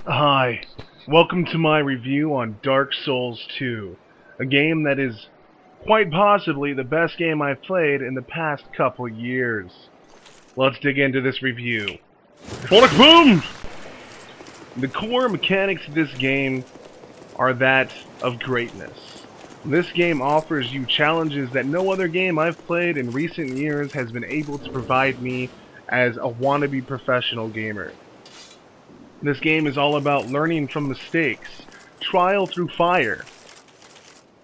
Hi, welcome to my review on Dark Souls 2, a game that is quite possibly the best game I've played in the past couple years. Let's dig into this review. Sonic Boom! The core mechanics of this game are that of greatness. This game offers you challenges that no other game I've played in recent years has been able to provide me as a wannabe professional gamer. This game is all about learning from mistakes, trial through fire.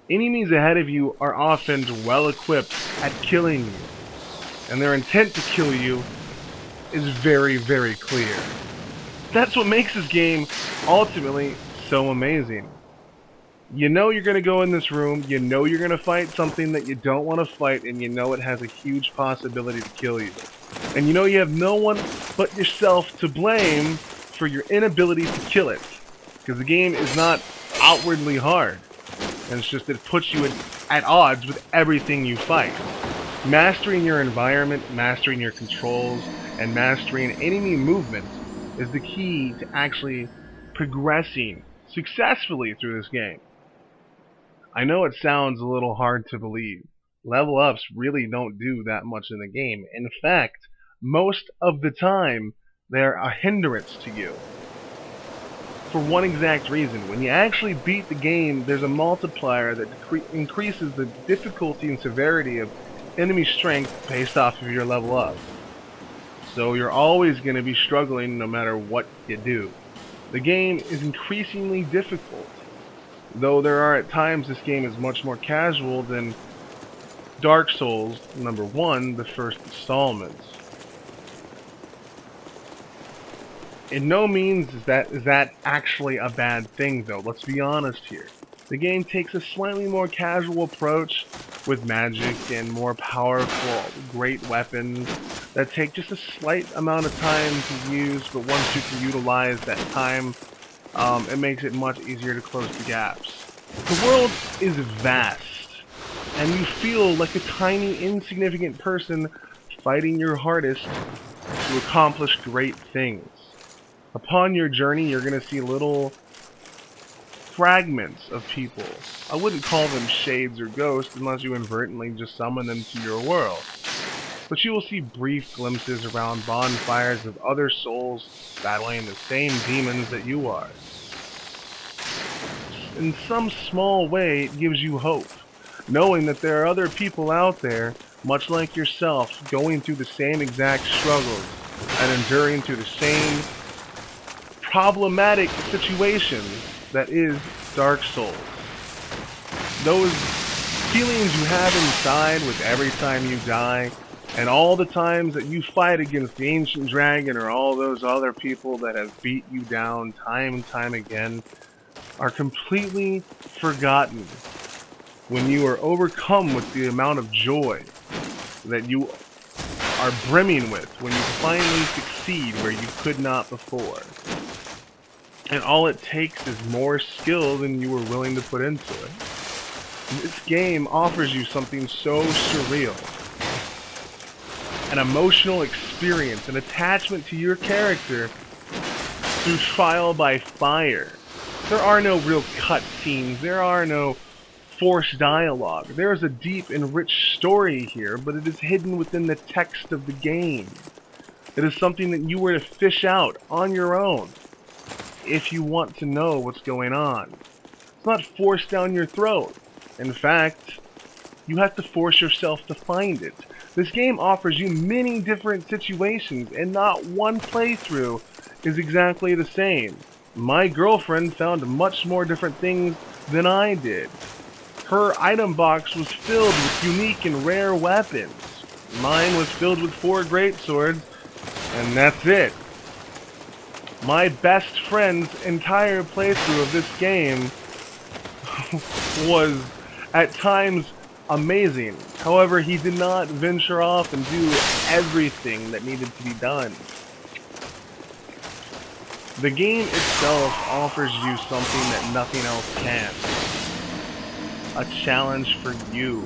Enemies ahead of you are often well equipped at killing you, and their intent to kill you is very, very clear. That's what makes this game ultimately so amazing. You know you're going to go in this room, you know you're going to fight something that you don't want to fight, and you know it has a huge possibility to kill you. And you know you have no one but yourself to blame for your inability to kill it. Because the game is not outwardly hard. And it's just that it puts you at odds with everything you fight. Mastering your environment, mastering your controls, and mastering enemy movement is the key to actually progressing successfully through this game. I know it sounds a little hard to believe. Level ups really don't do that much in the game. In fact, most of the time, they're a hindrance to you. For one exact reason. When you actually beat the game, there's a multiplier that increases the difficulty and severity of enemy strength based off of your level up. So you're always going to be struggling no matter what you do. The game is increasingly difficult. Though there are at times this game is much more casual than Dark Souls number 1, the first installment. In no means is that actually a bad thing, though. Let's be honest here. The game takes a slightly more casual approach with magic and more powerful, great weapons that take just a slight amount of time to use, but once you can utilize that time, it makes it much easier to close the gaps. The world is vast, and you feel like a tiny, insignificant person fighting your hardest to accomplish great things. Upon your journey, you're going to see little fragments of people. I wouldn't call them shades or ghosts unless you inadvertently just summon them to your world. But you will see brief glimpses around bonfires of other souls battling the same demons that you are. In some small way, it gives you hope, knowing that there are other people out there, much like yourself, going through the same exact struggles and enduring through the same problematic situation that is Dark Souls. Those feelings you have inside with every time you die, and all the times that you fight against the Ancient Dragon or all those other people that have beat you down time and time again, are completely forgotten when you are overcome with the amount of joy that you are brimming with when you finally succeed where you could not before. And all it takes is more skill than you were willing to put into it. This game offers you something so surreal. An emotional experience, an attachment to your character through trial by fire. There are no real cutscenes, there are no forced dialogue. There is a deep and rich story here, but it is hidden within the text of the game. It is something that you were to fish out on your own if you want to know what's going on. It's not forced down your throat. In fact, you have to force yourself to find it. This game offers you many different situations, and not one playthrough is exactly the same. My girlfriend found much more different things than I did. Her item box was filled with unique and rare weapons. Mine was filled with 4 greatswords, and that's it. My best friend's entire playthrough of this game was at times amazing. However, he did not venture off and do everything that needed to be done. The game itself offers you something that nothing else can. A challenge for you.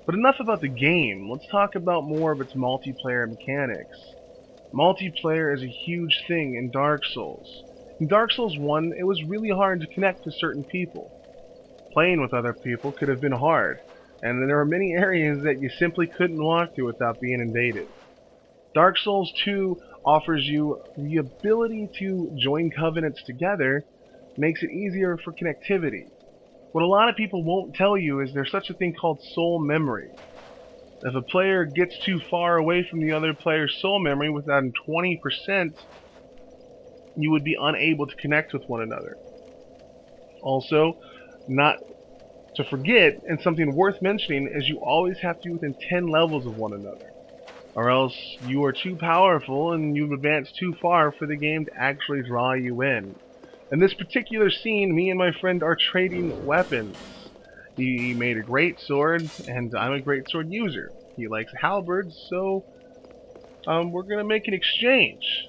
But enough about the game, let's talk about more of its multiplayer mechanics. Multiplayer is a huge thing in Dark Souls. In Dark Souls 1, it was really hard to connect to certain people. Playing with other people could have been hard, and there were many areas that you simply couldn't walk through without being invaded. Dark Souls 2 offers you the ability to join covenants together, makes it easier for connectivity. What a lot of people won't tell you is there's such a thing called soul memory. If a player gets too far away from the other player's soul memory within 20%, you would be unable to connect with one another. Also, not to forget, and something worth mentioning, is you always have to be within 10 levels of one another, or else you are too powerful and you've advanced too far for the game to actually draw you in. In this particular scene, me and my friend are trading weapons. He made a great sword, and I'm a great sword user. He likes halberds, so we're gonna make an exchange.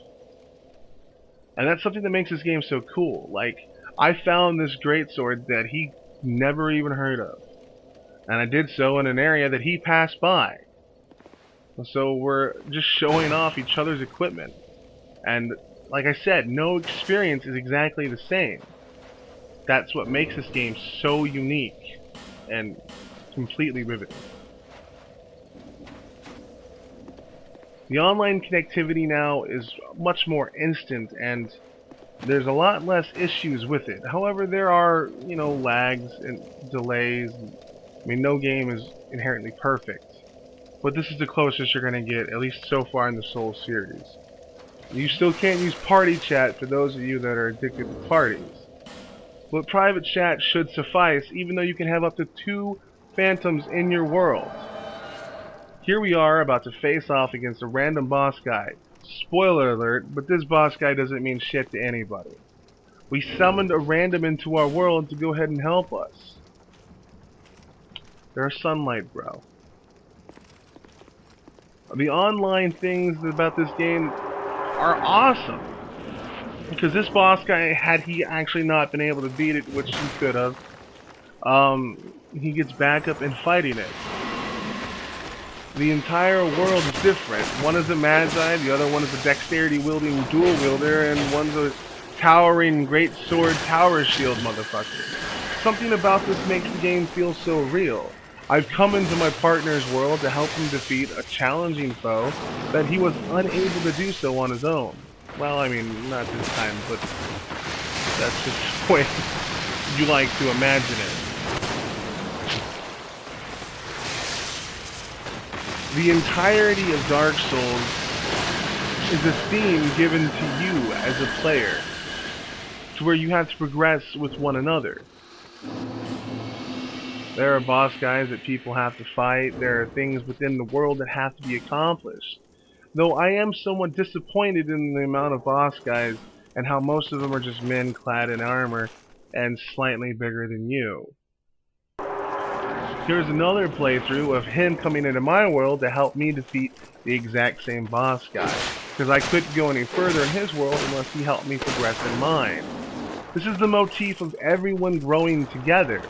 And that's something that makes this game so cool. Like, I found this great sword that he never even heard of, and I did so in an area that he passed by. So we're just showing off each other's equipment. And like I said, no experience is exactly the same. That's what makes this game so unique and completely riveting. The online connectivity now is much more instant, and there's a lot less issues with it. However, there are, lags and delays. I mean, no game is inherently perfect. But this is the closest you're going to get, at least so far in the Souls series. You still can't use party chat for those of you that are addicted to parties. But private chat should suffice, even though you can have up to 2 phantoms in your world. Here we are about to face off against a random boss guy. Spoiler alert, but this boss guy doesn't mean shit to anybody. We summoned a random into our world to go ahead and help us. They're sunlight, bro. The online things about this game are awesome. Because this boss guy, had he actually not been able to beat it, which he could have, he gets back up and fighting it. The entire world is different. One is a Magi, the other one is a dexterity-wielding dual-wielder, and one's a towering great sword tower shield motherfucker. Something about this makes the game feel so real. I've come into my partner's world to help him defeat a challenging foe that he was unable to do so on his own. Well, I mean, not this time, but that's just the way you like to imagine it. The entirety of Dark Souls is a theme given to you as a player, to where you have to progress with one another. There are boss guys that people have to fight, there are things within the world that have to be accomplished. Though I am somewhat disappointed in the amount of boss guys and how most of them are just men clad in armor and slightly bigger than you. Here's another playthrough of him coming into my world to help me defeat the exact same boss guy, because I couldn't go any further in his world unless he helped me progress in mine. This is the motif of everyone growing together,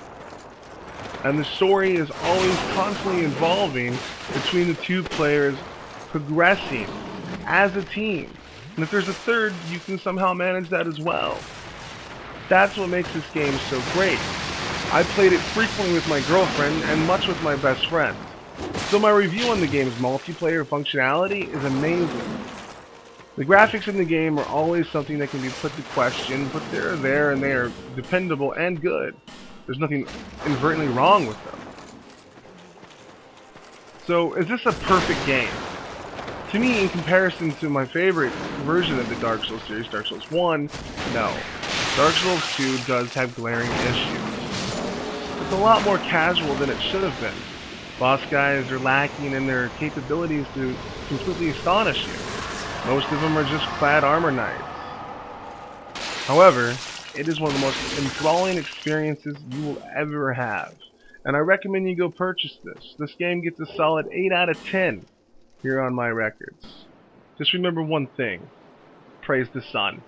and the story is always constantly evolving between the two players progressing as a team. And if there's a third, you can somehow manage that as well. That's what makes this game so great. I played it frequently with my girlfriend and much with my best friend. So my review on the game's multiplayer functionality is amazing. The graphics in the game are always something that can be put to question, but they're there and they are dependable and good. There's nothing inadvertently wrong with them. So, is this a perfect game? To me, in comparison to my favorite version of the Dark Souls series, Dark Souls 1, no. Dark Souls 2 does have glaring issues. It's a lot more casual than it should have been. Boss guys are lacking in their capabilities to completely astonish you. Most of them are just clad armor knights. However, it is one of the most enthralling experiences you will ever have, and I recommend you go purchase this. This game gets a solid 8 out of 10 here on my records. Just remember one thing: praise the sun.